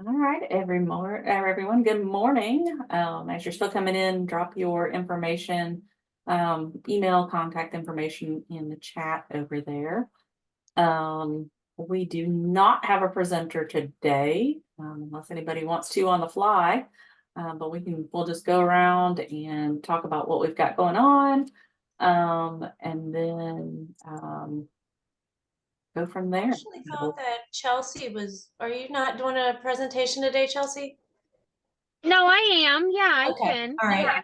All right, everyone, good morning. As you're still coming in, drop your information, email, contact information in the chat over there. We do not have a presenter today, unless anybody wants to on the fly. But we'll just go around and talk about what we've got going on. And then go from there. Actually thought that Chelsea was, are you not doing a presentation today, Chelsea? No, I am. Yeah, I Okay. can. All right. Yeah.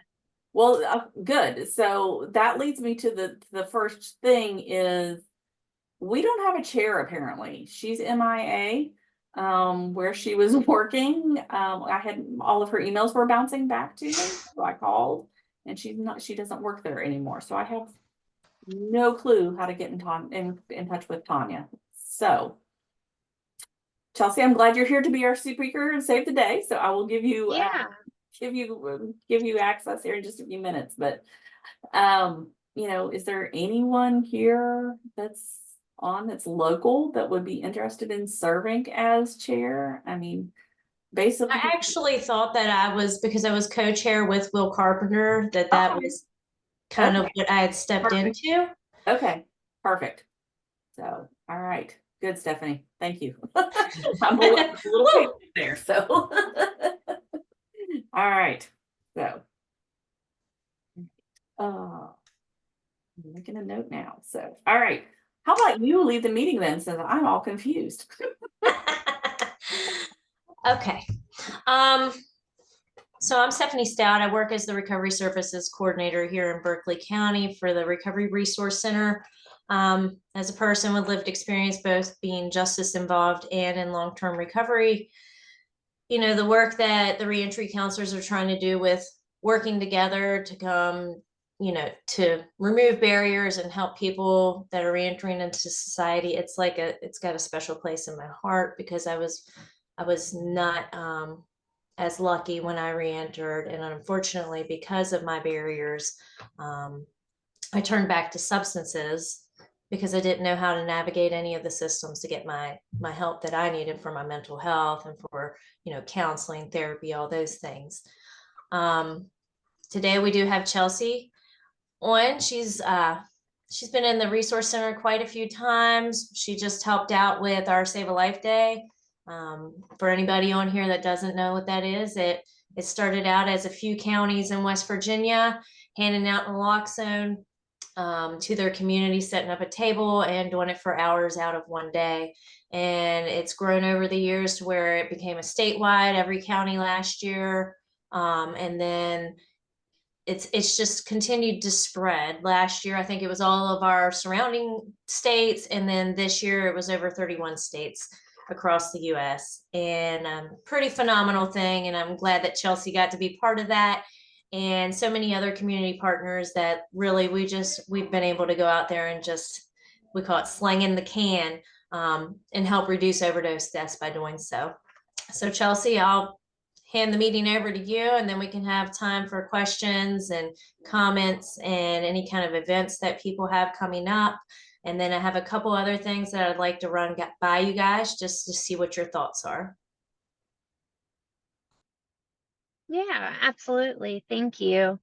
Well, good. So that leads me to the first thing is we don't have a chair apparently. She's MIA. Where she was working. I had all of her emails were bouncing back to me. So I called and she doesn't work there anymore. So I have no clue how to get in touch with Tanya. So Chelsea, I'm glad you're here to be our speaker and save the day. So I will give you Yeah. give you access here in just a few minutes. But is there anyone here that's local that would be interested in serving as chair? I mean, basically, I actually thought that I was, because I was co-chair with Will Carpenter, that okay. was kind of what I had stepped Perfect. into. Okay, perfect. So, all right. Good, Stephanie. Thank you. I'm a little patient there. So, all right. So, I'm making a note now. So, all right. How about you lead the meeting then, since I'm all confused? Okay. So I'm Stephanie Stout. I work as the Recovery Services Coordinator here in Berkeley County for the Recovery Resource Center. As a person with lived experience, both being justice involved and in long-term recovery, the work that the reentry counselors are trying to do with working together to come, to remove barriers and help people that are reentering into society. It's got a special place in my heart because I was not as lucky when I re-entered, and unfortunately, because of my barriers, I turned back to substances because I didn't know how to navigate any of the systems to get my help that I needed for my mental health and for counseling, therapy, all those things. Today we do have Chelsea on. She's been in the resource center quite a few times. She just helped out with our Save a Life Day. For anybody on here that doesn't know what that is, it started out as a few counties in West Virginia handing out naloxone to their community, setting up a table and doing it for hours out of one day. And it's grown over the years to where it became a statewide, every county last year. And then it's just continued to spread. Last year, I think it was all of our surrounding states. And then this year it was over 31 states across the US, and pretty phenomenal thing. And I'm glad that Chelsea got to be part of that, and so many other community partners that really we've been able to go out there and just, we call it slanging the can, and help reduce overdose deaths by doing so. So Chelsea, I'll hand the meeting over to you, and then we can have time for questions and comments and any kind of events that people have coming up. And then I have a couple other things that I'd like to run by you guys just to see what your thoughts are. Yeah, absolutely. Thank you.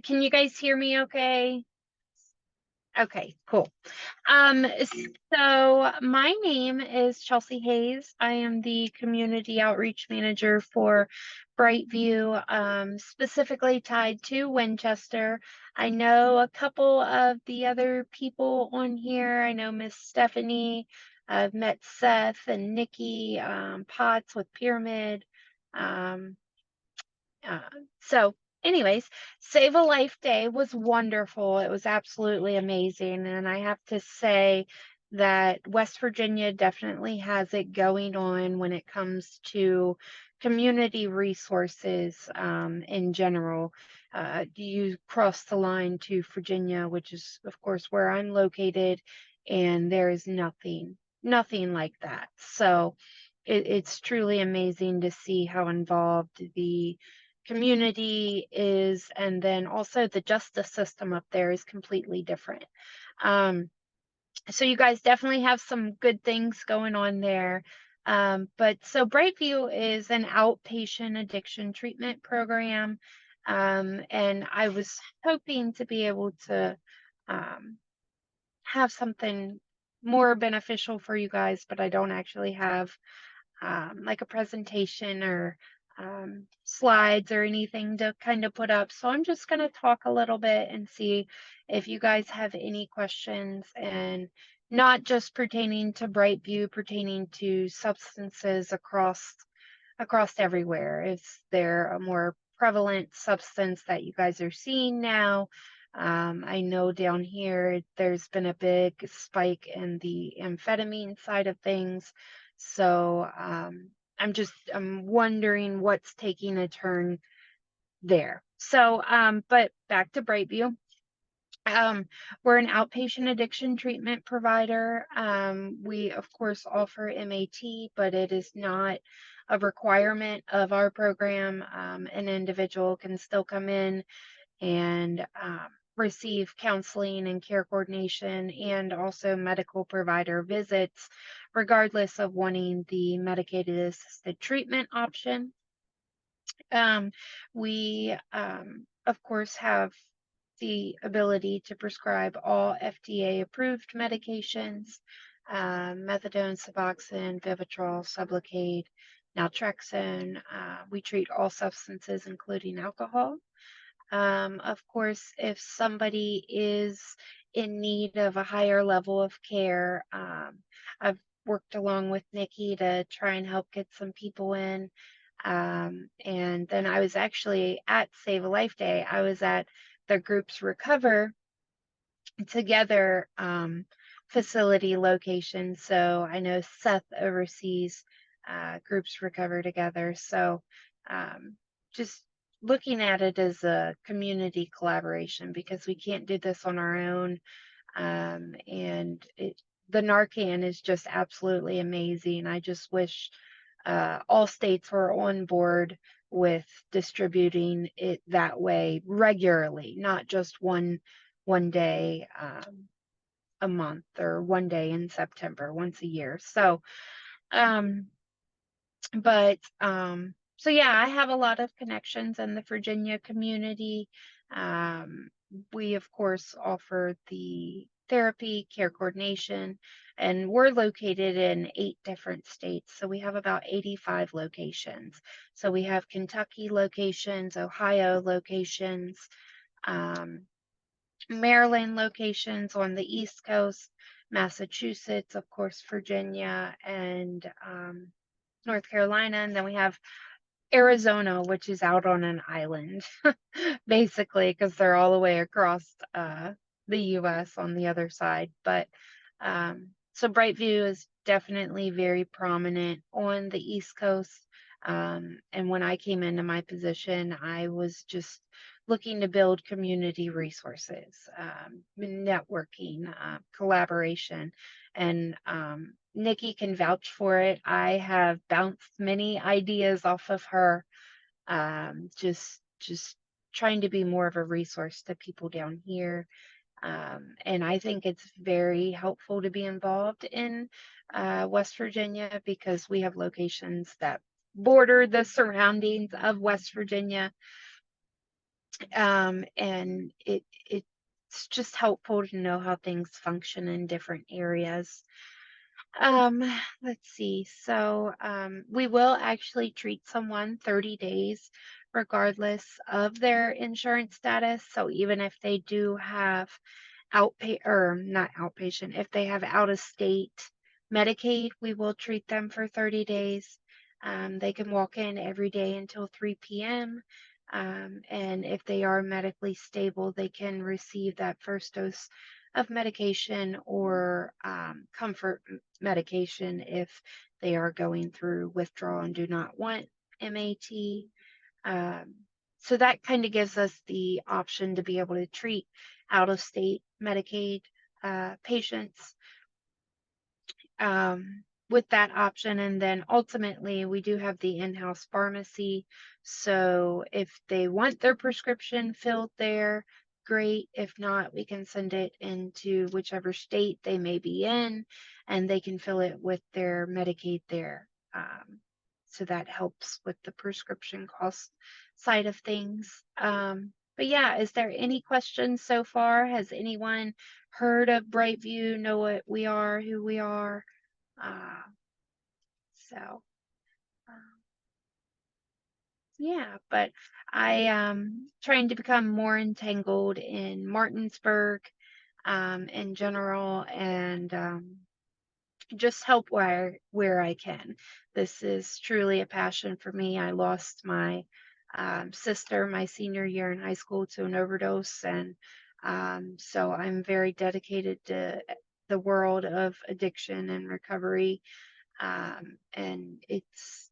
Can you guys hear me okay? Okay, cool. So my name is Chelsea Hayes. I am the Community Outreach Manager for Brightview, specifically tied to Winchester. I know a couple of the other people on here. I know Miss Stephanie. I've met Seth and Nikki Potts with Pyramid. So anyways, Save a Life Day was wonderful. It was absolutely amazing. And I have to say that West Virginia definitely has it going on when it comes to community resources in general. You cross the line to Virginia, which is, of course, where I'm located, and there is nothing like that. So it's truly amazing to see how involved the community is, and then also the justice system up there is completely different. So you guys definitely have some good things going on there. But so Brightview is an outpatient addiction treatment program. And I was hoping to be able to um, have something more beneficial for you guys, but I don't actually have like a presentation or slides or anything to kind of put up. So I'm just going to talk a little bit and see if you guys have any questions, and not just pertaining to Brightview, pertaining to substances across everywhere. Is there a more prevalent substance that you guys are seeing now? I know down here there's been a big spike in the amphetamine side of things. So I'm wondering what's taking a turn there. So but back to Brightview. We're an outpatient addiction treatment provider. We of course offer MAT, but it is not a requirement of our program. An individual can still come in and receive counseling and care coordination, and also medical provider visits, regardless of wanting the medicated assisted treatment option. We, of course, have the ability to prescribe all FDA approved medications, methadone, Suboxone, Vivitrol, Sublocade, naltrexone. We treat all substances, including alcohol. Of course, if somebody is in need of a higher level of care, I've worked along with Nikki to try and help get some people in. And then I was actually at Save a Life Day. I was at the Groups Recover Together facility location. So I know Seth oversees Groups Recover Together. So just looking at it as a community collaboration, because we can't do this on our own. And the Narcan is just absolutely amazing. I just wish all states were on board with distributing it that way regularly, not just one day a month, or one day in September, once a year. So but so yeah, I have a lot of connections in the Virginia community. We of course offer the therapy, care coordination, and we're located in 8 different states. So we have about 85 locations. So we have Kentucky locations, Ohio locations, Maryland locations on the East Coast, Massachusetts, of course, Virginia, and North Carolina. And then we have Arizona, which is out on an island, basically, because they're all the way across the US on the other side. But so Brightview is definitely very prominent on the East Coast. And when I came into my position, I was just looking to build community resources, networking, collaboration, and Nikki can vouch for it. I have bounced many ideas off of her, just trying to be more of a resource to people down here. And I think it's very helpful to be involved in West Virginia, because we have locations that border the surroundings of West Virginia. And it's just helpful to know how things function in different areas. Let's see. So we will actually treat someone 30 days regardless of their insurance status. So even if they do have not outpatient, if they have out of state Medicaid, we will treat them for 30 days. They can walk in every day until 3 p.m. And if they are medically stable, they can receive that first dose of medication, or comfort medication if they are going through withdrawal and do not want MAT. So that kind of gives us the option to be able to treat out-of-state Medicaid patients with that option. And then ultimately, we do have the in-house pharmacy. So if they want their prescription filled there, great. If not, we can send it into whichever state they may be in, and they can fill it with their Medicaid there. so that helps with the prescription cost side of things. But yeah, is there any questions so far? Has anyone heard of Brightview, know what we are, who we are? Uh, so, um, yeah, but I am trying to become more entangled in Martinsburg in general, and just help where I can. This is truly a passion for me. I lost my sister my senior year in high school to an overdose, and so I'm very dedicated to the world of addiction and recovery. And it's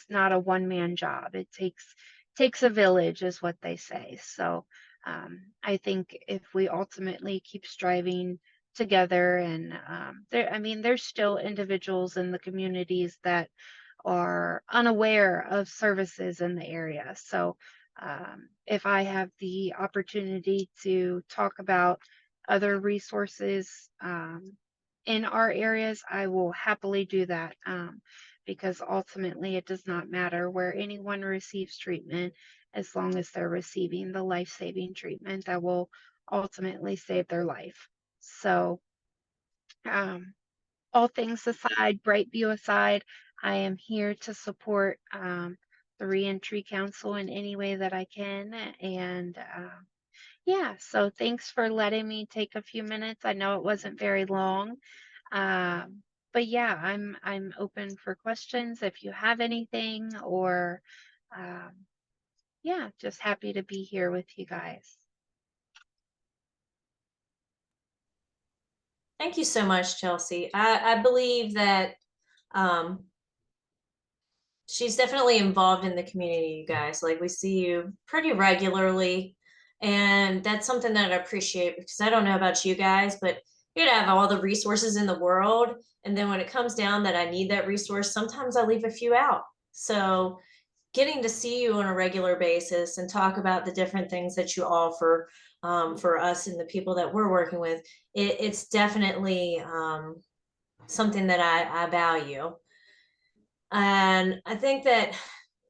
not a one man job. It takes a village, is what they say. So I think if we ultimately keep striving together, and there, I mean, there's still individuals in the communities that are unaware of services in the area. So if I have the opportunity to talk about other resources in our areas, I will happily do that, because ultimately it does not matter where anyone receives treatment as long as they're receiving the life-saving treatment that will ultimately save their life. So, um, all things aside, Brightview aside, I am here to support the Reentry Council in any way that I can. And yeah, so thanks for letting me take a few minutes. I know it wasn't very long. But yeah, I'm open for questions if you have anything, or um, yeah, just happy to be here with you guys. Thank you so much, Chelsea. I believe that um, she's definitely involved in the community, you guys. Like, we see you pretty regularly. And that's something that I appreciate, because I don't know about you guys, but you have all the resources in the world. And then when it comes down that I need that resource, sometimes I leave a few out. So getting to see you on a regular basis and talk about the different things that you offer for us and the people that we're working with, it's definitely something that I value. And I think that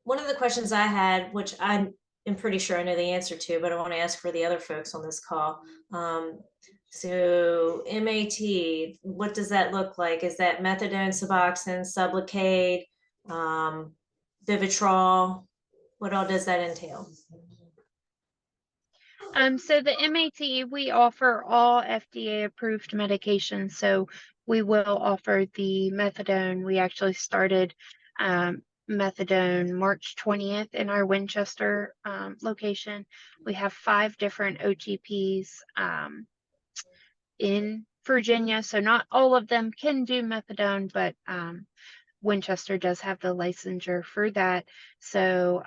one of the questions I had, which I am pretty sure I know the answer to, but I want to ask for the other folks on this call. So MAT, what does that look like? Is that methadone, Suboxone, Sublocade, Vivitrol? What all does that entail? So the MAT, we offer all FDA approved medications. So we will offer the methadone. We actually started methadone March 20th in our Winchester location. We have 5 different OTPs in Virginia. So not all of them can do methadone, but Winchester does have the licensure for that. So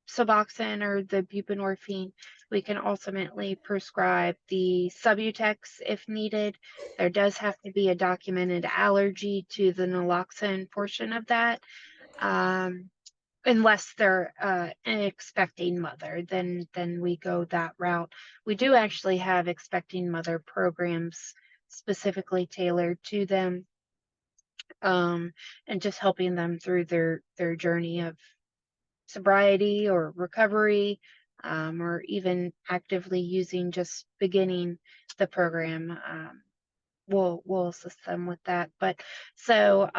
Suboxone or the buprenorphine, we can ultimately prescribe the Subutex if needed. There does have to be a documented allergy to the naloxone portion of that. Unless they're an expecting mother, then we go that route. We do actually have expecting mother programs specifically tailored to them, and just helping them through their journey of sobriety or recovery, or even actively using, just beginning the program. We'll assist them with that. But so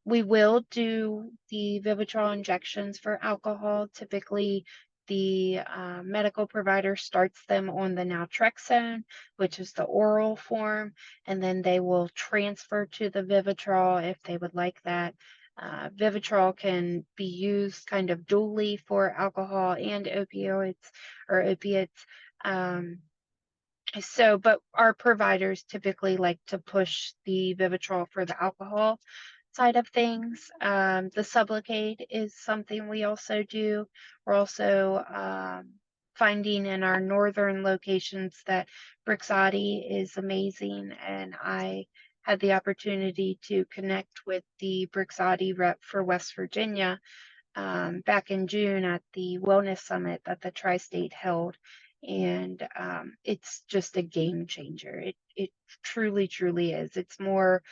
we will do the Vivitrol injections for alcohol. Typically, the medical provider starts them on the naltrexone, which is the oral form, and then they will transfer to the Vivitrol if they would like that. Vivitrol can be used kind of dually for alcohol and opioids or opiates. But our providers typically like to push the Vivitrol for the alcohol side of things. The Sublocade is something we also do. We're also finding in our northern locations that Brixadi is amazing, and I had the opportunity to connect with the Brixadi rep for West Virginia back in June at the Wellness Summit that the Tri-State held. And it's just a game changer. It truly, truly is. It's more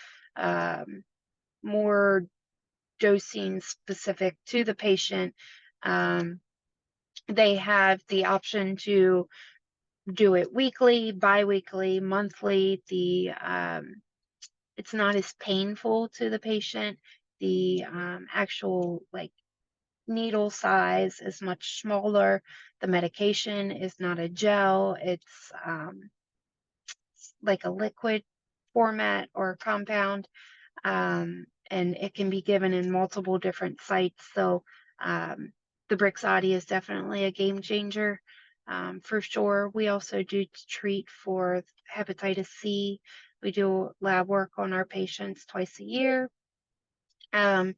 dosing specific to the patient. They have the option to do it weekly, bi-weekly, monthly. It's not as painful to the patient. The actual like needle size is much smaller. The medication is not a gel. It's like a liquid format or compound. And it can be given in multiple different sites. So the Brixadi is definitely a game changer for sure. We also do treat for hepatitis C. We do lab work on our patients twice a year. And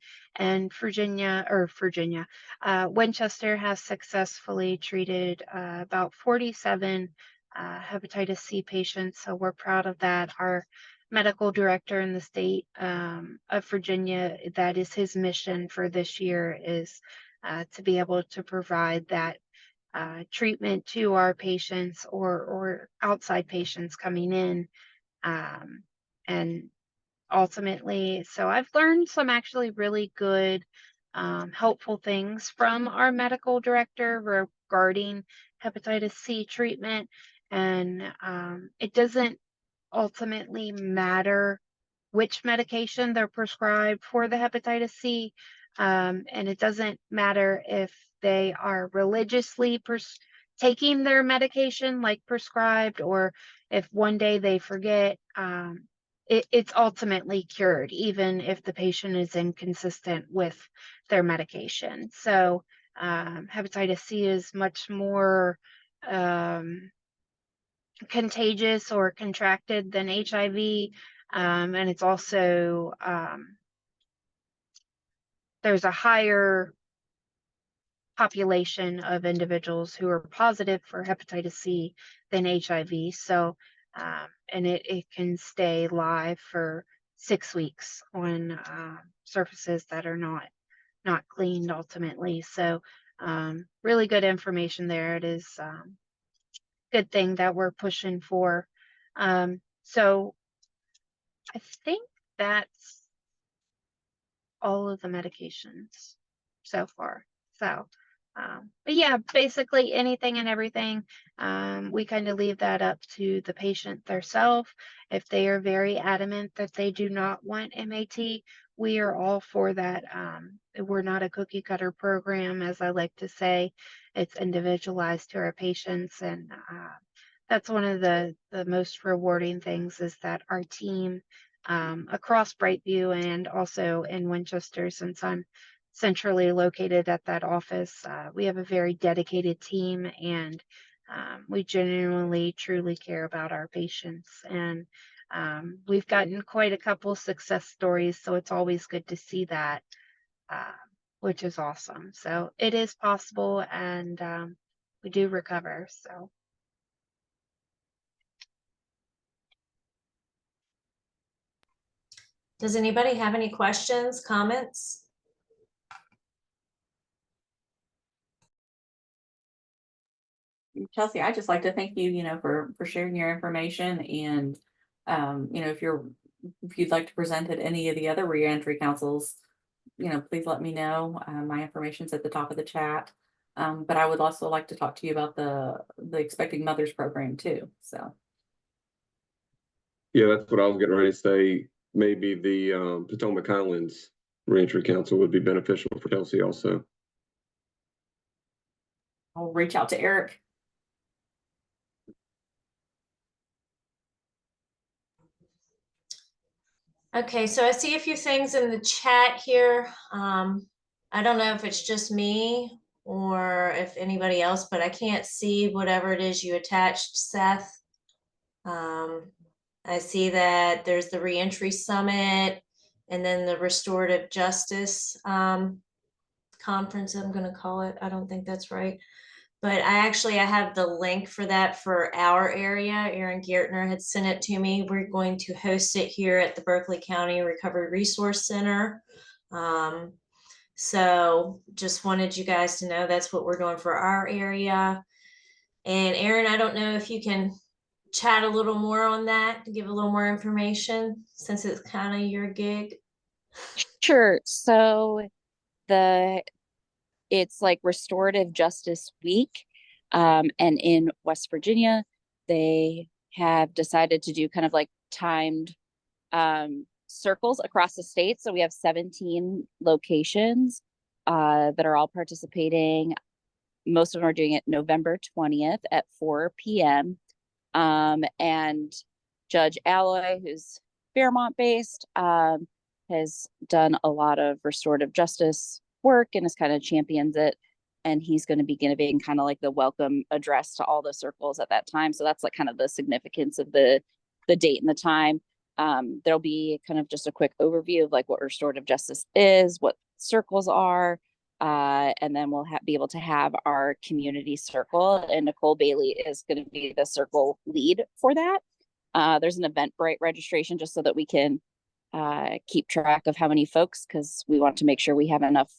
Winchester has successfully treated about 47 hepatitis C patients. So we're proud of that. Our medical director in the state of Virginia, that is his mission for this year, is to be able to provide that treatment to our patients or outside patients coming in. And ultimately, so I've learned some actually really good, helpful things from our medical director regarding hepatitis C treatment. And it doesn't ultimately matter which medication they're prescribed for the hepatitis C. And it doesn't matter if they are religiously taking their medication like prescribed, or if one day they forget. It's ultimately cured, even if the patient is inconsistent with their medication. So hepatitis C is much more contagious or contracted than HIV. And it's also, there's a higher population of individuals who are positive for hepatitis C than HIV. So, and it can stay live for 6 weeks on surfaces that are not cleaned ultimately. So, really good information there. It is good thing that we're pushing for. So I think that's all of the medications so far. So, but yeah, basically anything and everything. We kind of leave that up to the patient themselves. If they are very adamant that they do not want MAT, we are all for that. We're not a cookie cutter program, as I like to say. It's individualized to our patients, and that's one of the most rewarding things, is that our team across Brightview and also in Winchester, since I'm centrally located at that office, we have a very dedicated team, and we genuinely, truly care about our patients. And we've gotten quite a couple success stories, so it's always good to see that, which is awesome. So it is possible, and we do recover. So. Does anybody have any questions, comments? Chelsea, I'd just like to thank you, for sharing your information, and, if you'd like to present at any of the other reentry councils, please let me know. My information's at the top of the chat. But I would also like to talk to you about the Expecting Mothers program too, so. Yeah, that's what I was getting ready to say. Maybe the Potomac Highlands Reentry Council would be beneficial for Chelsea also. I'll reach out to Eric. Okay, so I see a few things in the chat here. I don't know if it's just me or if anybody else, but I can't see whatever it is you attached, Seth. I see that there's the Reentry Summit and then the Restorative Justice conference, I'm going to call it. I don't think that's right. But I have the link for that for our area. Aaron Giertner had sent it to me. We're going to host it here at the Berkeley County Recovery Resource Center. So just wanted you guys to know that's what we're doing for our area. And Aaron, I don't know if you can chat a little more on that to give a little more information, since it's kind of your gig. Sure. So the it's like Restorative Justice Week. And in West Virginia, they have decided to do kind of like timed circles across the state. So we have 17 locations that are all participating. Most of them are doing it November 20th at 4 p.m. And Judge Alloy, who's Fairmont based, has done a lot of restorative justice work and has kind of championed it. And he's going to be giving kind of like the welcome address to all the circles at that time. So that's like kind of the significance of the date and the time. There'll be kind of just a quick overview of like what restorative justice is, what circles are, and then we'll be able to have our community circle. And Nicole Bailey is going to be the circle lead for that. There's an Eventbrite registration just so that we can keep track of how many folks, because we want to make sure we have enough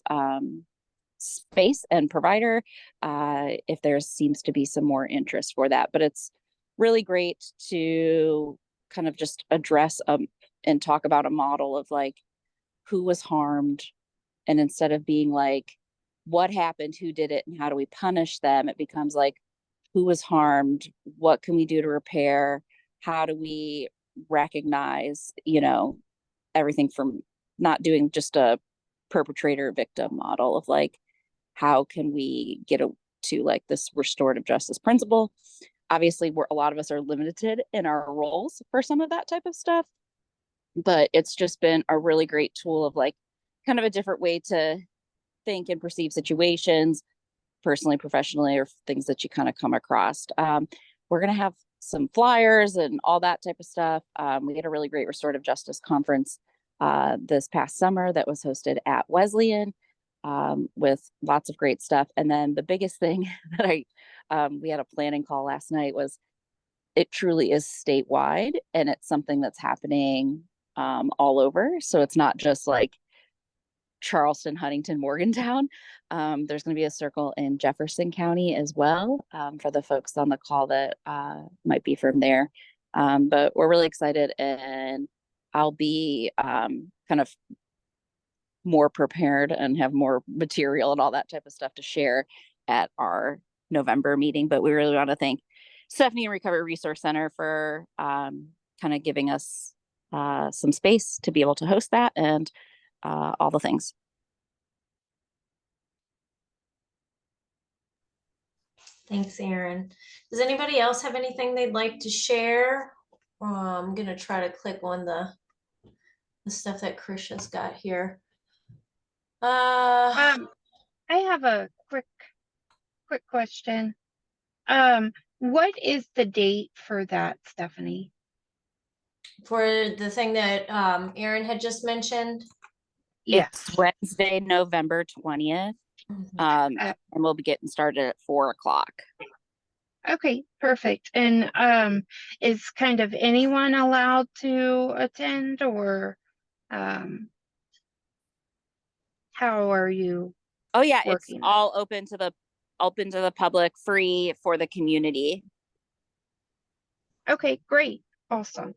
space and provider if there seems to be some more interest for that. But it's really great to kind of just address and talk about a model of like who was harmed, and instead of being like what happened, who did it, and how do we punish them, it becomes like who was harmed, what can we do to repair, how do we recognize, everything from not doing just a perpetrator victim model of like how can we get to like this restorative justice principle. Obviously, a lot of us are limited in our roles for some of that type of stuff, but it's just been a really great tool of like kind of a different way to think and perceive situations, personally, professionally, or things that you kind of come across. We're going to have some flyers and all that type of stuff. We had a really great restorative justice conference this past summer that was hosted at Wesleyan with lots of great stuff. And then the biggest thing that we had a planning call last night was it truly is statewide, and it's something that's happening all over. So it's not just like Charleston, Huntington, Morgantown. There's going to be a circle in Jefferson County as well for the folks on the call that might be from there. But we're really excited, and I'll be kind of more prepared and have more material and all that type of stuff to share at our November meeting. But we really want to thank Stephanie and Recovery Resource Center for kind of giving us some space to be able to host that and all the things. Thanks, Erin. Does anybody else have anything they'd like to share? I'm gonna try to click on the stuff that Krisha's got here. I have a quick question. What is the date for that, Stephanie? For the thing that Erin had just mentioned? Yes. It's Wednesday, November 20th. And we'll be getting started at 4 o'clock. Okay, perfect. And is kind of anyone allowed to attend, or how are you? Oh yeah, it's working? all open to the public, free for the community. Okay, great. Awesome.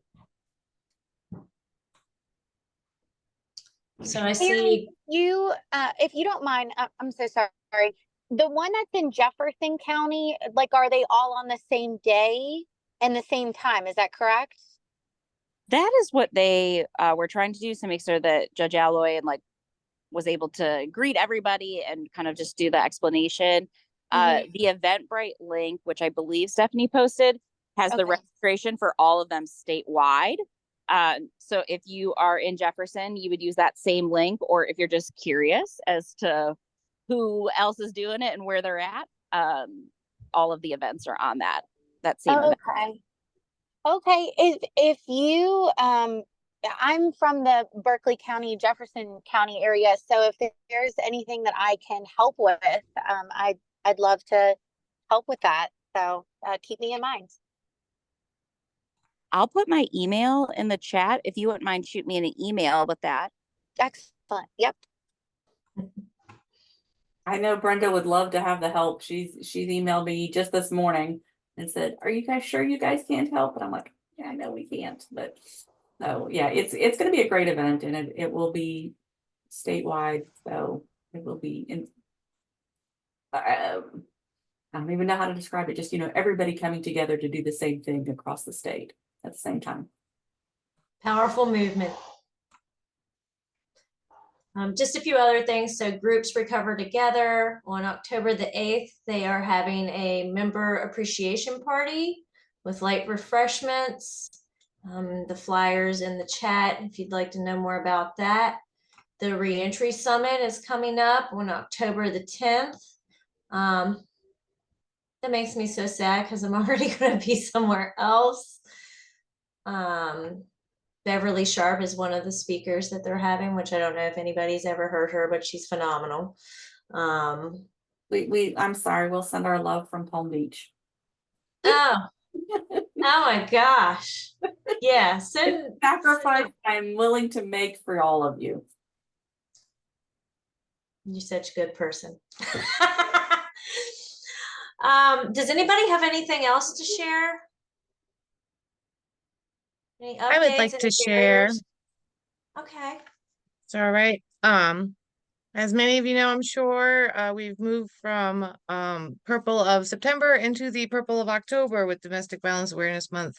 So I see You, if you don't mind, I'm so sorry. The one that's in Jefferson County, like, are they all on the same day and the same time? Is that correct? That is what they were trying to do to make sure that Judge Alloy and like was able to greet everybody and kind of just do the explanation. The Eventbrite link, which I believe Stephanie posted, has the registration for all of them statewide. So if you are in Jefferson, you would use that same link, or if you're just curious as to who else is doing it and where they're at, all of the events are on that same event. Okay. If you, I'm from the Berkeley County, Jefferson County area. So if there's anything that I can help with, I'd love to help with that. So keep me in mind. I'll put my email in the chat if you wouldn't mind shoot me an email with that. Excellent. Yep. I know Brenda would love to have the help. She's emailed me just this morning and said, "Are you guys sure you guys can't help?" And I'm like, "Yeah, I know we can't, but So yeah, it's going to be a great event, and it will be statewide. So it will be in. I don't even know how to describe it. Just, everybody coming together to do the same thing across the state at the same time. Powerful movement. Just a few other things. So Groups Recover Together on October the 8th, they are having a member appreciation party with light refreshments. The flyers in the chat if you'd like to know more about that. The Reentry Summit is coming up on October the 10th. That makes me so sad because I'm already going to be somewhere else. Beverly Sharp is one of the speakers that they're having, which I don't know if anybody's ever heard her, but she's phenomenal. I'm sorry, we'll send our love from Palm Beach. Oh my gosh. Yeah, send Sacrifice I'm willing to make for all of you. You're such a good person. Does anybody have anything else to share? Any updates? I would like to any share. barriers? Okay. It's all right. As many of you know, I'm sure, we've moved from Purple of September into the Purple of October with Domestic Violence Awareness Month.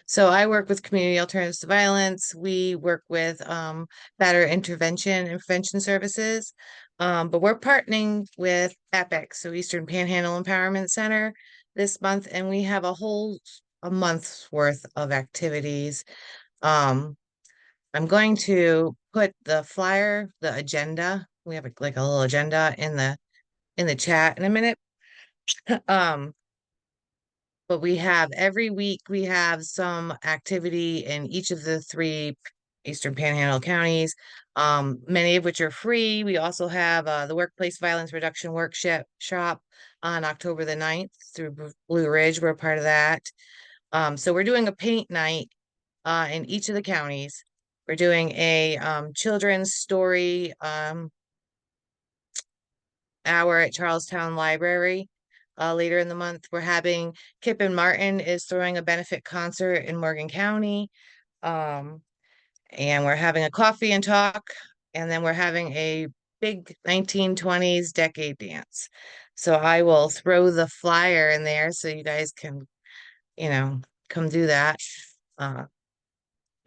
So I work with Community Alternatives to Violence. We work with batterer intervention and prevention services. But we're partnering with EPIC, so Eastern Panhandle Empowerment Center, this month, and we have a month's worth of activities. I'm going to put the flyer, the agenda. We have like a little agenda in the chat in a minute. But we have every week we have some activity in each of the 3 Eastern Panhandle counties, many of which are free. We also have the Workplace Violence Reduction Workshop on October the 9th through Blue Ridge. We're a part of that. So we're doing a paint night in each of the counties. We're doing a children's story hour at Charlestown Library later in the month. We're having Kip and Martin is throwing a benefit concert in Morgan County. And we're having a coffee and talk. And then we're having a big 1920s decade dance. So I will throw the flyer in there so you guys can, come do that. That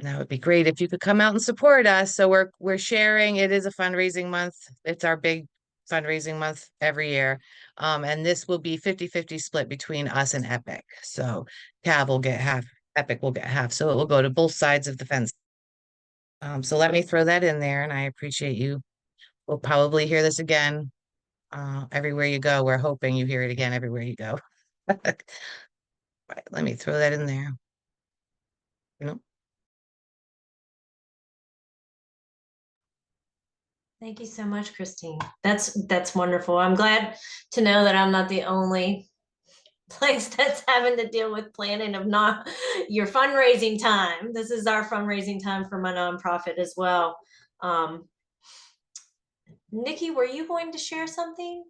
would be great if you could come out and support us. So we're sharing. It is a fundraising month. It's our big fundraising month every year. And this will be 50-50 split between us and EPIC. So CAV will get half, EPIC will get half. So it will go to both sides of the fence. So let me throw that in there, and I appreciate you. We'll probably hear this again everywhere you go. We're hoping you hear it again everywhere you go. Right, let me throw that in there. Thank you so much, Christine. That's wonderful. I'm glad to know that I'm not the only place that's having to deal with planning of not your fundraising time. This is our fundraising time for my nonprofit as well. Nikki, were you going to share something?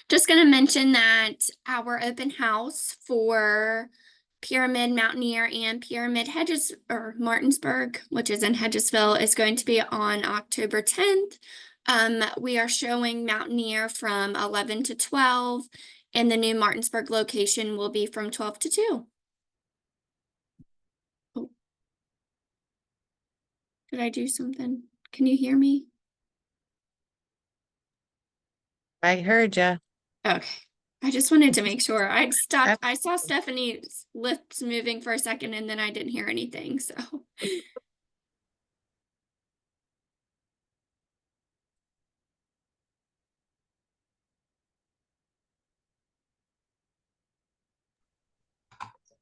Just going to mention that our open house for Pyramid Mountaineer and Pyramid Hedges or Martinsburg, which is in Hedgesville, is going to be on October 10th. We are showing Mountaineer from 11 to 12, and the new Martinsburg location will be from 12 to 2. Oh. Did I do something? Can you hear me? I heard you. Okay. I just wanted to make sure. I stopped. I saw Stephanie's lips moving for a second and then I didn't hear anything. So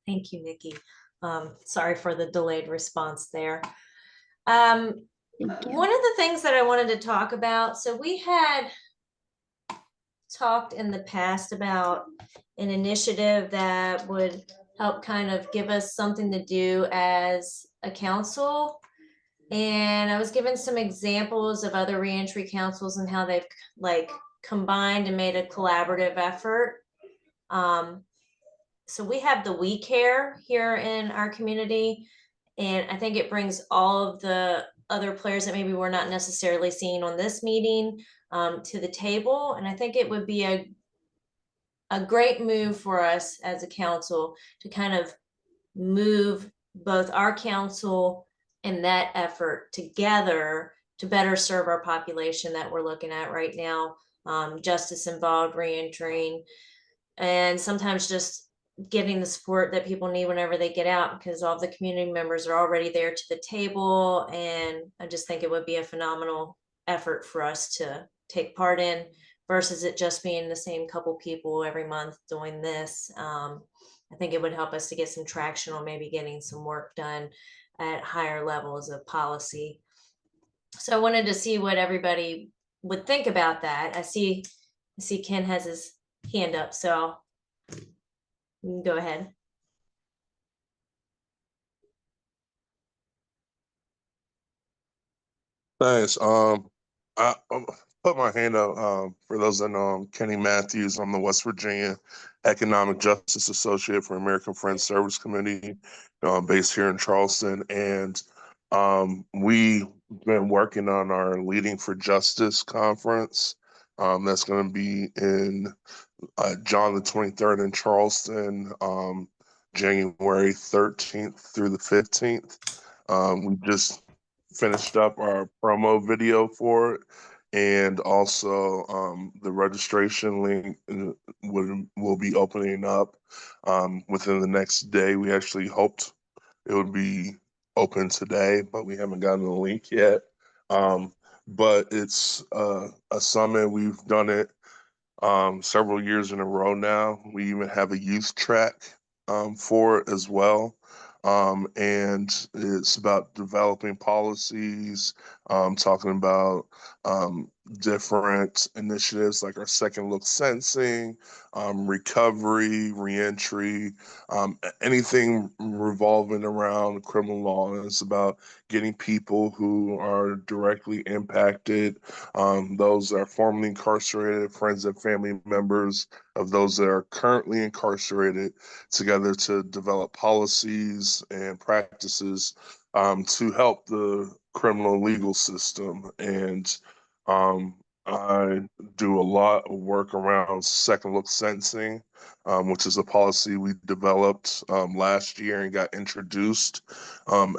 Thank you, Nikki. Sorry for the delayed response there. One of the things that I wanted to talk about, so we had talked in the past about an initiative that would help kind of give us something to do as a council. And I was given some examples of other reentry councils and how they've like combined and made a collaborative effort. so we have the We Care here in our community, and I think it brings all of the other players that maybe we're not necessarily seeing on this meeting to the table. And I think it would be a great move for us as a council to kind of move both our council and that effort together to better serve our population that we're looking at right now. Justice involved, reentering, and sometimes just getting the support that people need whenever they get out, because all the community members are already there to the table. And I just think it would be a phenomenal effort for us to take part in versus it just being the same couple people every month doing this. I think it would help us to get some traction on maybe getting some work done at higher levels of policy. So I wanted to see what everybody would think about that. I see Ken has his hand up, so you can go ahead. Thanks. I put my hand up. For those that know, I'm Kenny Matthews. I'm the West Virginia Economic Justice Associate for American Friends Service Committee, based here in Charleston. And we've been working on our Leading for Justice conference. That's going to be in John the 23rd in Charleston, January 13th through the 15th. We just finished up our promo video for it, and also the registration link will be opening up within the next day. We actually hoped it would be open today, but we haven't gotten the link yet. But it's a summit. We've done it several years in a row now. We even have a youth track for it as well. And it's about developing policies, talking about different initiatives like our second look sentencing, recovery, reentry, anything revolving around criminal law. And it's about getting people who are directly impacted, those that are formerly incarcerated, friends and family members of those that are currently incarcerated, together to develop policies and practices to help the criminal legal system. And I do a lot of work around second look sentencing, which is a policy we developed last year and got introduced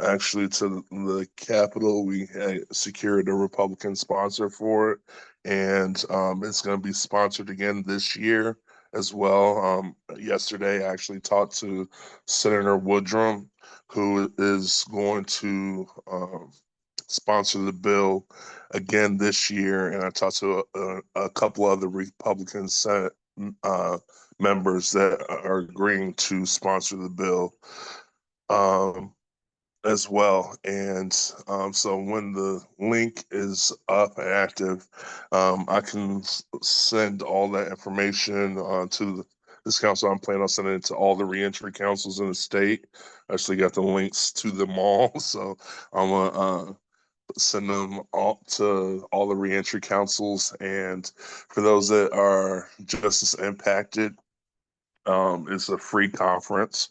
actually to the Capitol. We had secured a Republican sponsor for it, and it's going to be sponsored again this year as well. Yesterday, I actually talked to Senator Woodrum, who is going to sponsor the bill again this year, and I talked to a couple other Republican Senate members that are agreeing to sponsor the bill as well. And so when the link is up and active, I can send all that information to this council. I'm planning on sending it to all the reentry councils in the state. I actually got the links to them all, so I'm gonna send them all to all the reentry councils. And for those that are justice impacted, it's a free conference.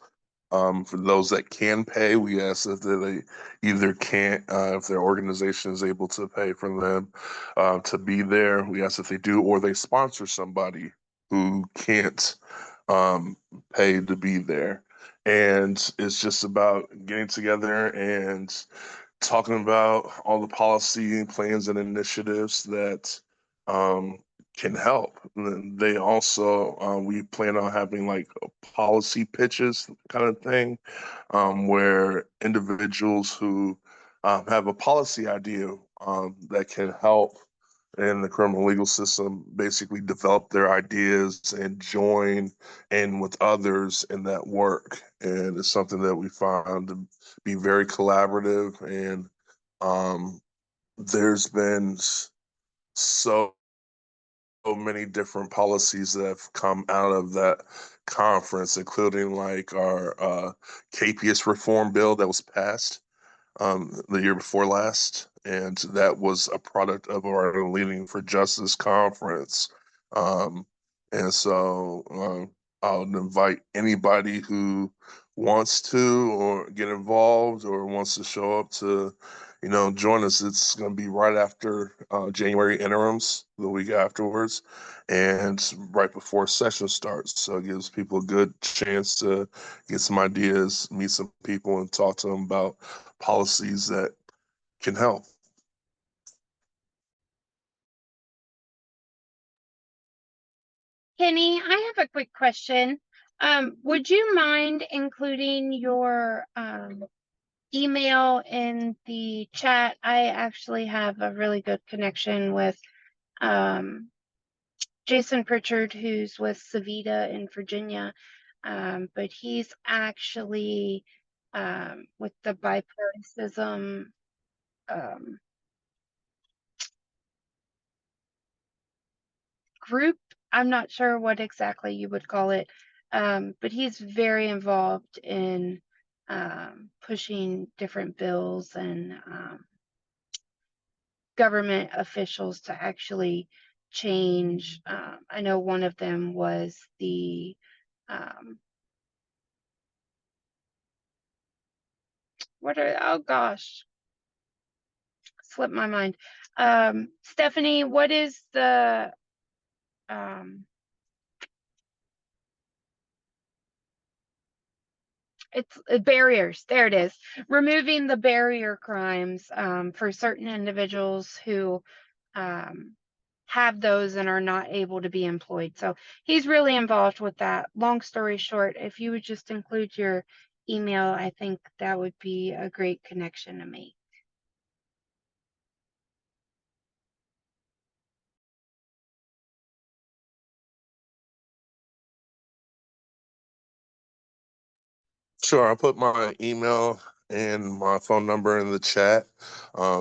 For those that can pay, we ask that they either can't, if their organization is able to pay for them to be there. We ask if they do, or they sponsor somebody who can't pay to be there. And it's just about getting together and talking about all the policy plans and initiatives that can help. And they also, we plan on having like policy pitches kind of thing, where individuals who have a policy idea that can help in the criminal legal system basically develop their ideas and join in with others in that work. And it's something that we found to be very collaborative. And there's been so many different policies that have come out of that conference, including like our KPS reform bill that was passed the year before last, and that was a product of our Leading for Justice conference. And so I would invite anybody who wants to or get involved or wants to show up to, join us. It's going to be right after January interims, the week afterwards, and right before session starts. So it gives people a good chance to get some ideas, meet some people, and talk to them about policies that can help. Kenny, I have a quick question. Would you mind including your email in the chat? I actually have a really good connection with Jason Pritchard, who's with Savita in Virginia, but he's actually with the bipartisan group. I'm not sure what exactly you would call it, but he's very involved in pushing different bills and government officials to actually change. I know one of them was the oh gosh, slipped my mind. Stephanie, what is the it's barriers. There it is. Removing the barrier crimes for certain individuals who have those and are not able to be employed. So he's really involved with that. Long story short, if you would just include your email, I think that would be a great connection to make. Sure, I'll put my email and my phone number in the chat.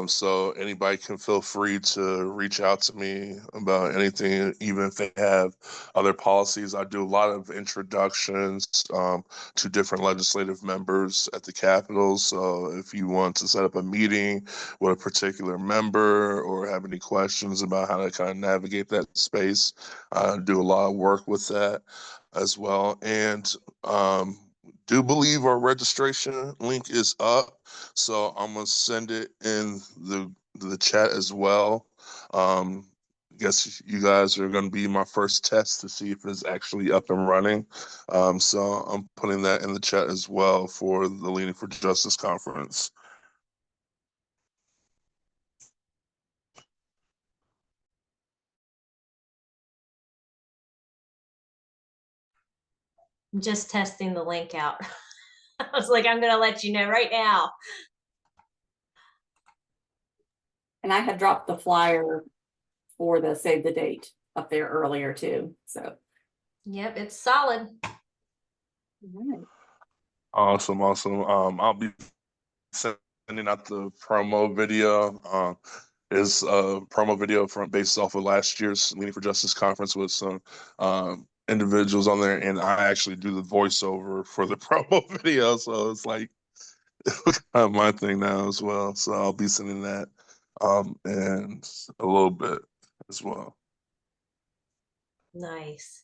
So anybody can feel free to reach out to me about anything, even if they have other policies. I do a lot of introductions to different legislative members at the Capitol. So if you want to set up a meeting with a particular member or have any questions about how to kind of navigate that space, I do a lot of work with that as well. And do believe our registration link is up, so I'm gonna send it in the chat as well. Guess you guys are gonna be my first test to see if it's actually up and running. So I'm putting that in the chat as well for the Leaning for Justice conference. I'm just testing the link out. I was like, I'm gonna let you know right now. And I had dropped the flyer for the save the date up there earlier too. So Yep, it's solid. Awesome. I'll be sending out the promo video. Is a promo video based off of last year's Leaning for Justice conference with some individuals on there, and I actually do the voiceover for the promo video, so it's like my thing now as well. So I'll be sending that and a little bit as well. Nice.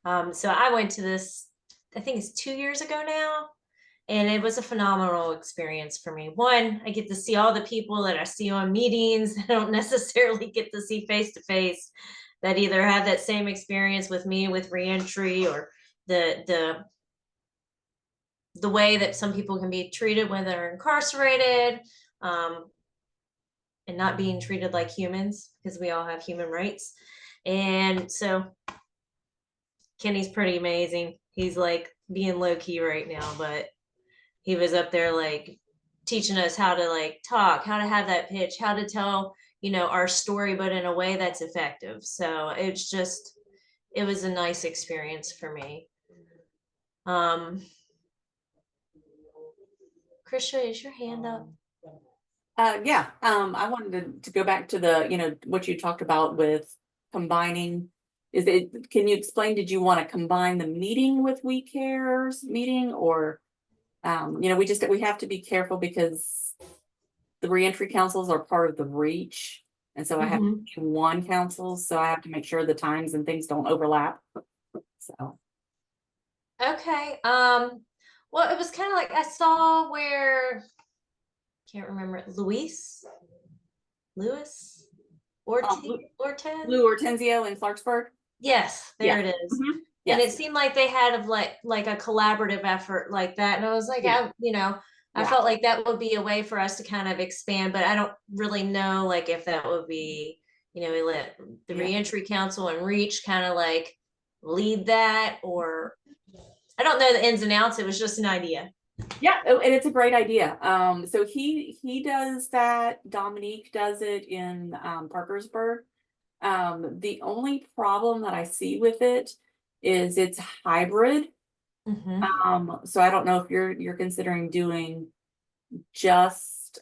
So I went to this, I think it's 2 years ago now, and it was a phenomenal experience for me. One, I get to see all the people that I see on meetings that I don't necessarily get to see face to face, that either have that same experience with me with reentry, or the way that some people can be treated when they're incarcerated, and not being treated like humans, because we all have human rights. And so Kenny's pretty amazing. He's like being low key right now, but he was up there like teaching us how to like talk, how to have that pitch, how to tell, our story, but in a way that's effective. So it was a nice experience for me. Krisha, is your hand up? Yeah, I wanted to go back to the, what you talked about with combining. Can you explain, did you want to combine the meeting with We Care's meeting, or, we have to be careful because the reentry councils are part of the reach. And so I have one council, so I have to make sure the times and things don't overlap. So. Okay. Well, it was kind of like I saw where can't remember Louis Lou Ortiz. Lou Ortenzio in Clarksburg. Yes, Yeah. there it is. Mhm. And it Yes. seemed like they had of like a collaborative effort like that. And I was like, Yeah. I Yeah. felt like that would be a way for us to kind of expand, but I don't really know like if that would be, we let the Yeah. reentry council and reach kind of like lead that, or I don't know the ins and outs. It was just an idea. Yeah, and it's a great idea. So he does that. Dominique does it in Parkersburg. The only problem that I see with it is it's hybrid. So I don't know if you're considering doing just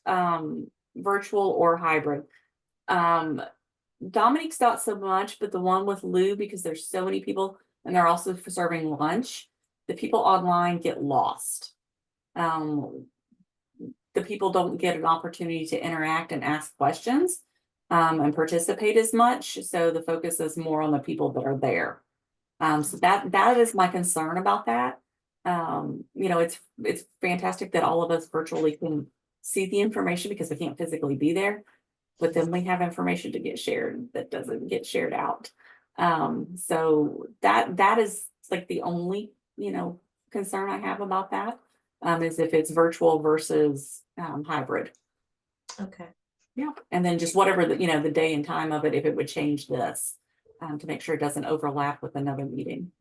virtual or hybrid. Dominique's not so much, but the one with Lou, because there's so many people and they're also serving lunch, the people online get lost. The people don't get an opportunity to interact and ask questions and participate as much. So the focus is more on the people that are there. So that is my concern about that. It's fantastic that all of us virtually can see the information because we can't physically be there, but then we have information to get shared that doesn't get shared out. So that is like the only, concern I have about that, is if it's virtual versus hybrid. Okay. Yeah. And then just whatever the day and time of it, if it would change this, to make sure it doesn't overlap with another meeting.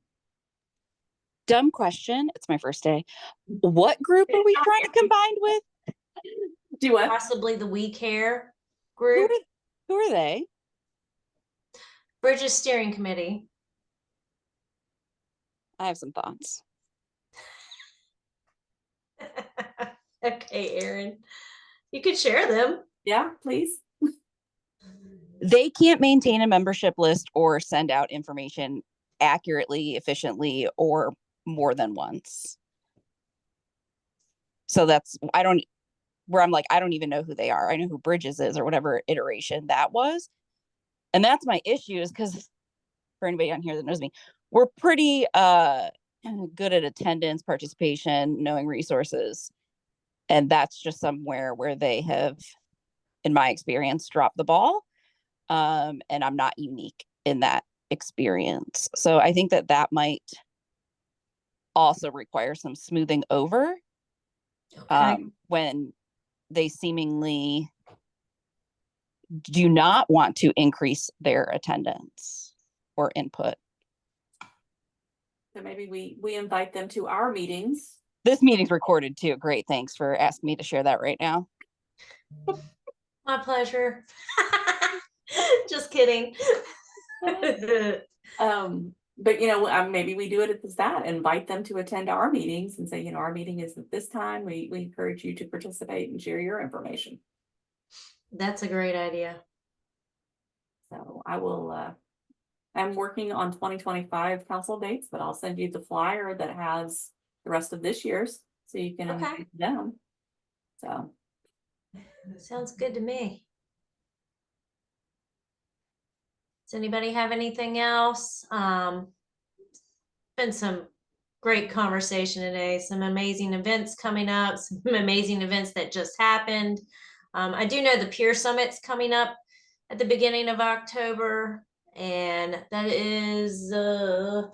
Dumb question. It's my first day. What group are we trying to combine with? Do what? Possibly the We Care Who group, are, who are they? Bridges Steering Committee. I have some thoughts. Okay, Aaron, you could share them. Yeah, please. They can't maintain a membership list or send out information accurately, efficiently, or more than once. So I'm like, I don't even know who they are. I know who Bridges is or whatever iteration that was. And that's my issue, is because for anybody on here that knows me, we're pretty good at attendance, participation, knowing resources. And that's just somewhere where they have, in my experience, dropped the ball. And I'm not unique in that experience. So I think that might also require some smoothing over when they seemingly do not want to increase their attendance or input. So maybe we invite them to our meetings. This meeting's recorded too. Great. Thanks for asking me to share that right now. My pleasure. Just kidding. But maybe we do it as that, invite them to attend our meetings and say, our meeting is at this time. We encourage you to participate and share your information. That's a great idea. So I will, I'm working on 2025 council dates, but I'll send you the flyer that has the rest of this year's, so you can invite them. So. Sounds good to me. Does anybody have anything else? Been some great conversation today, some amazing events coming up, some amazing events that just happened. I do know the Peer Summit's coming up at the beginning of October, and that is the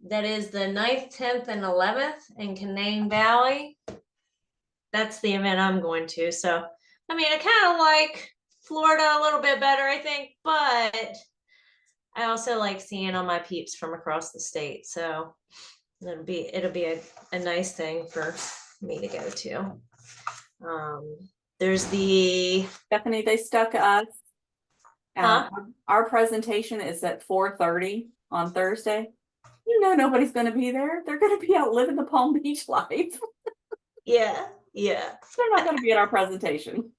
9th, 10th, and 11th in Canaan Valley. That's the event I'm going to. So, I mean, I kind of like Florida a little bit better, I think, but I also like seeing all my peeps from across the state. So it'll be a nice thing for me to go to. There's the Stephanie, they stuck us. Huh? Our presentation is at 4:30 on Thursday. Nobody's going to be there. They're going to be out living the Palm Beach life. Yeah. They're not going to be at our presentation.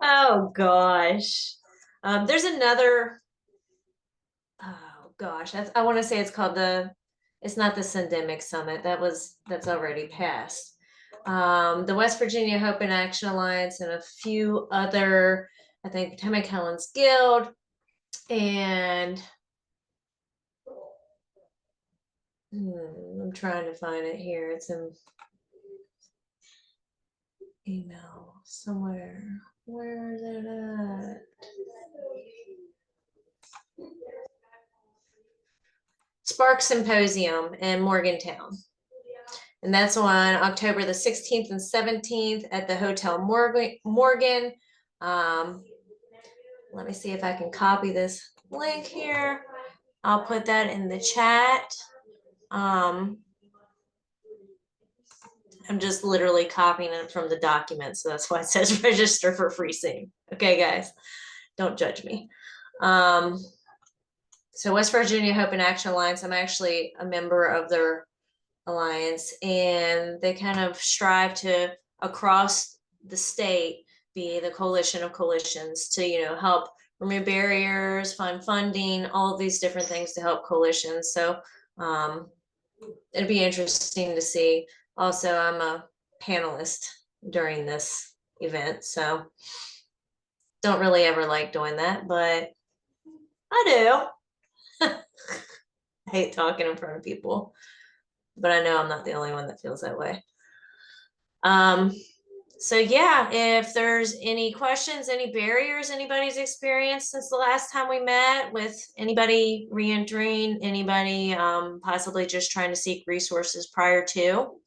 Oh gosh. There's another. Oh gosh, I want to say it's called it's not the Syndemic Summit. That's already passed. The West Virginia Hope and Action Alliance and a few other, I think Potomac Helens Guild, And I'm trying to find it here. It's in email somewhere. Where is it at? Spark Symposium in Morgantown. And that's on October the 16th and 17th at the Hotel Morgan. Let me see if I can copy this link here. I'll put that in the chat. I'm just literally copying it from the document, so that's why it says register for free Zoom. Okay, guys, don't judge me. So West Virginia Hope and Action Alliance, I'm actually a member of their alliance, and they kind of strive to, across the state, be the coalition of coalitions to, help remove barriers, find funding, all of these different things to help coalitions. So it'd be interesting to see. Also, I'm a panelist during this event, so don't really ever like doing that, but I do. I hate talking in front of people, but I know I'm not the only one that feels that way. So yeah, if there's any questions, any barriers anybody's experienced since the last time we met, with anybody re-entering, anybody possibly just trying to seek resources prior to.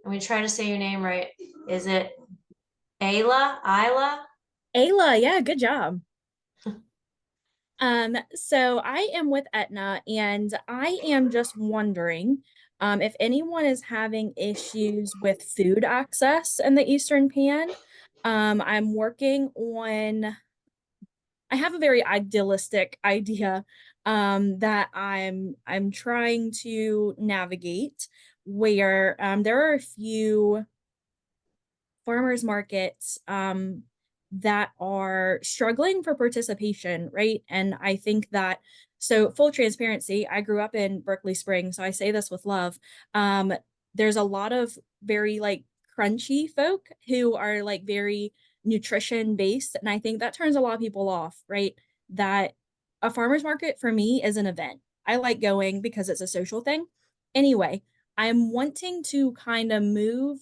Let me try to say your name right. Is it Ayla? Ayla, yeah, good job. So I am with Aetna, and I am just wondering if anyone is having issues with food access in the Eastern Pan. I'm working on, I have a very idealistic idea that I'm trying to navigate, where there are a few farmers markets that are struggling for participation, right? And I think that, so full transparency, I grew up in Berkeley Springs, so I say this with love. There's a lot of very like crunchy folk who are like very nutrition based, and I think that turns a lot of people off, right? That a farmers market for me is an event. I like going because it's a social thing. Anyway, I'm wanting to kind of move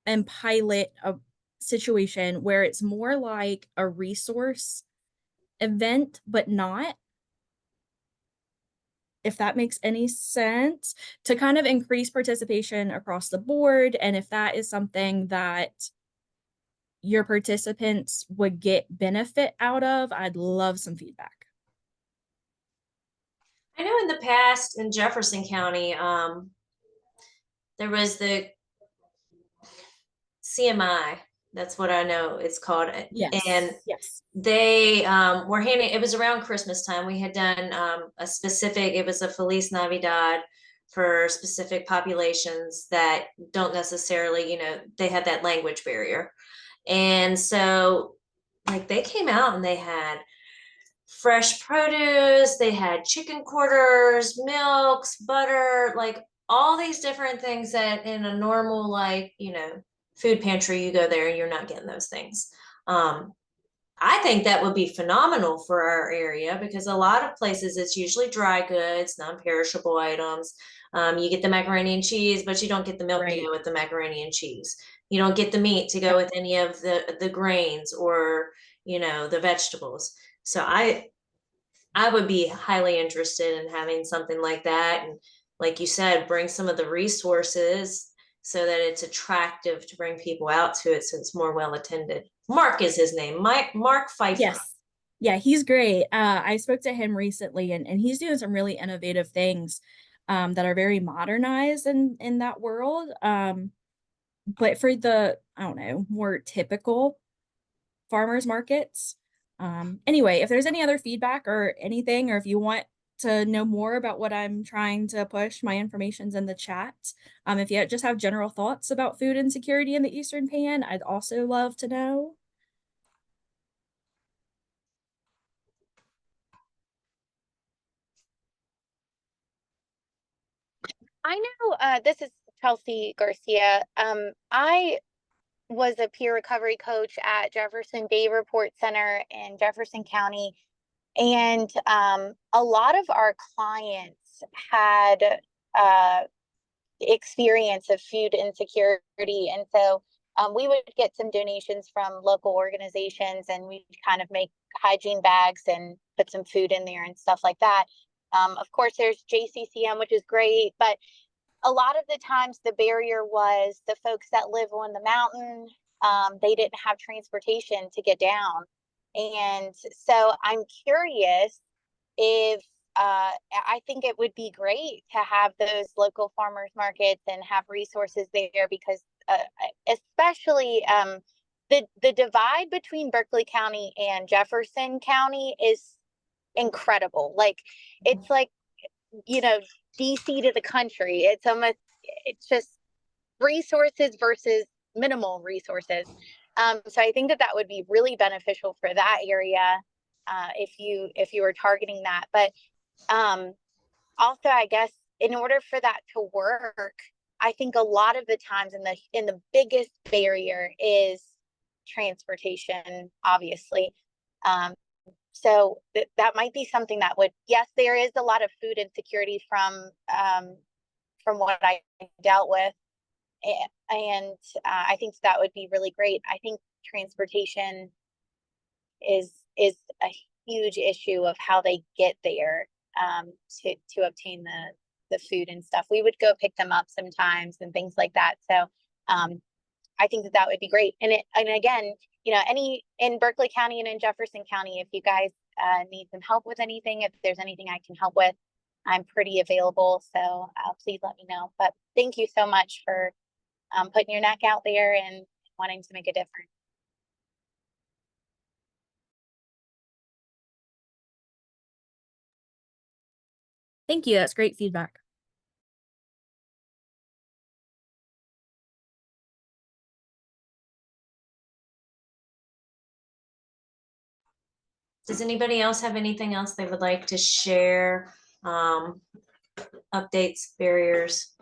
and pilot a situation where it's more like a resource event, but not, if that makes any sense, to kind of increase participation across the board. And if that is something that your participants would get benefit out of, I'd love some feedback. I know in the past in Jefferson County, there was the CMI. That's what I know it's called. Yes. And yes. they were handing, it was around Christmas time. We had done a specific, it was a Feliz Navidad for specific populations that don't necessarily, they have that language barrier. And so like they came out and they had fresh produce, they had chicken quarters, milks, butter, like all these different things that in a normal, like, food pantry, you go there and you're not getting those things. I think that would be phenomenal for our area, because a lot of places it's usually dry goods, non-perishable items. You get the macaroni and cheese, but you don't get the milk to go with the macaroni and cheese. You don't get the meat to go with any of the grains or, the vegetables. So I would be highly interested in having something like that. And like you said, bring some of the resources so that it's attractive to bring people out to it, so it's more well attended. Mark is his name. Mark Pfeiffer. Yes. Yeah, he's great. I spoke to him recently, and he's doing some really innovative things that are very modernized in that world. But for the, I don't know, more typical farmers markets. Anyway, if there's any other feedback or anything, or if you want to know more about what I'm trying to push, my information's in the chat. If you just have general thoughts about food insecurity in the Eastern Pan, I'd also love to know. I know this is Chelsea Garcia. I was a peer recovery coach at Jefferson Bay Report Center in Jefferson County. And a lot of our clients had experience of food insecurity. And so we would get some donations from local organizations, and we'd kind of make hygiene bags and put some food in there and stuff like that. Of course, there's JCCM, which is great, but a lot of the times the barrier was the folks that live on the mountain. They didn't have transportation to get down. And so I'm curious if I think it would be great to have those local farmers markets and have resources there, because especially the divide between Berkeley County and Jefferson County is incredible. Like, it's like, you know, DC to the country. It's just resources versus minimal resources. So I think that would be really beneficial for that area if you were targeting that. But also, I guess in order for that to work, I think a lot of the times in the biggest barrier is transportation, obviously. So that might be something that would, yes, there is a lot of food insecurity from what I dealt with. And I think that would be really great. I think transportation is a huge issue of how they get there to obtain the food and stuff. We would go pick them up sometimes and things like that. So I think that would be great. And again, you know, in Berkeley County and in Jefferson County, if you guys need some help with anything, if there's anything I can help with, I'm pretty available. So please let me know. But thank you so much for putting your neck out there and wanting to make a difference. Thank you. That's great feedback. Does anybody else have anything else they would like to share? Updates, barriers.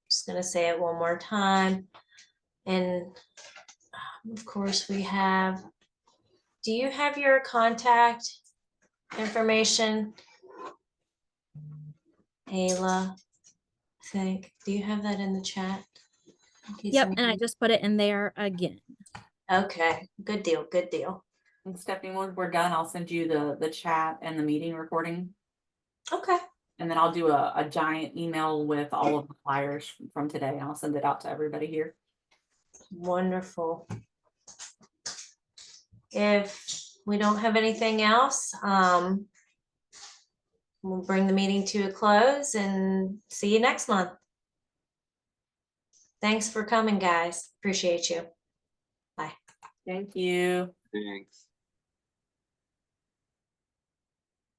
Just gonna say it one more time. And of course we have, do you have your contact information? Ayla, I think, do you have that in the chat? Yep, and I just put it in there again. Okay, good deal, good deal. And Stephanie, when we're done, I'll send you the chat and the meeting recording. Okay. And then I'll do a giant email with all of the flyers from today. And I'll send it out to everybody here. Wonderful. If we don't have anything else, we'll bring the meeting to a close and see you next month. Thanks for coming, guys. Appreciate you. Bye. Thank you. Thanks.